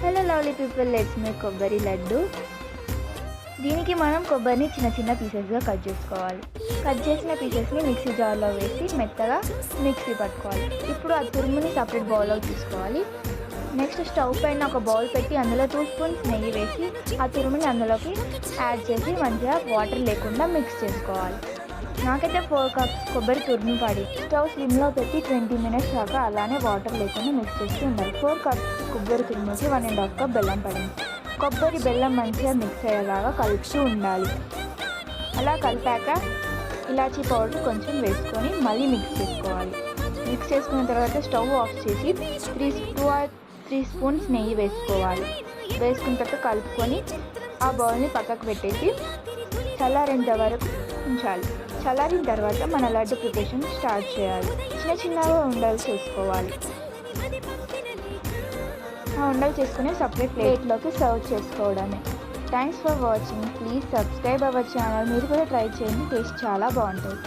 Hello lovely people, let's make కొబ్బరి లడ్డు. దీనికి మనం కొబ్బరిని చిన్న చిన్న పీసెస్గా కట్ చేసుకోవాలి. కట్ చేసిన పీసెస్ని మిక్సీ జార్లో వేసి మెత్తగా మిక్సీ పట్టుకోవాలి. ఇప్పుడు ఆ తురుముని సపరేట్ బౌల్లో తీసుకోవాలి. నెక్స్ట్ స్టవ్ పైన ఒక బౌల్ పెట్టి అందులో 2 స్పూన్స్ నెయ్యి వేసి ఆ తురుముని అందులోకి యాడ్ చేసి మంచిగా వాటర్ లేకుండా మిక్స్ చేసుకోవాలి. నాకైతే 4 కప్స్ కొబ్బరి తురుము పడి స్టవ్ స్లిమ్లో పెట్టి 20 మినిట్స్ దాకా అలానే వాటర్ లేకుండా మిక్స్ చేస్తూ ఉండాలి. 4 కప్స్ కొబ్బరి తురుముకి 1.5 కప్ బెల్లం పడింది. కొబ్బరి బెల్లం మంచిగా మిక్స్ అయ్యేలాగా కలుపుతూ ఉండాలి. అలా కలిపాక ఇలాచీ పౌడర్ కొంచెం వేసుకొని మళ్ళీ మిక్స్ చేసుకోవాలి. మిక్స్ చేసుకున్న తర్వాత స్టవ్ ఆఫ్ చేసి 3 స్పూన్స్ నెయ్యి వేసుకోవాలి. వేసుకున్న తర్వాత కలుపుకొని ఆ బౌల్ని పక్కకు పెట్టేసి చల్లారేంత వరకు ఉంచాలి. చల్లారిన తర్వాత మన లడ్డు ప్రిపరేషన్ స్టార్ట్ చేయాలి. చిన్నగా ఉండలు చేసుకోవాలి. ఆ ఉండలు చేసుకుని సపరేట్ ప్లేట్లోకి సర్వ్ చేసుకోవడమే. Thanks for watching. Please subscribe our channel. మీరు కూడా ట్రై చేయండి, టేస్ట్ చాలా బాగుంటుంది.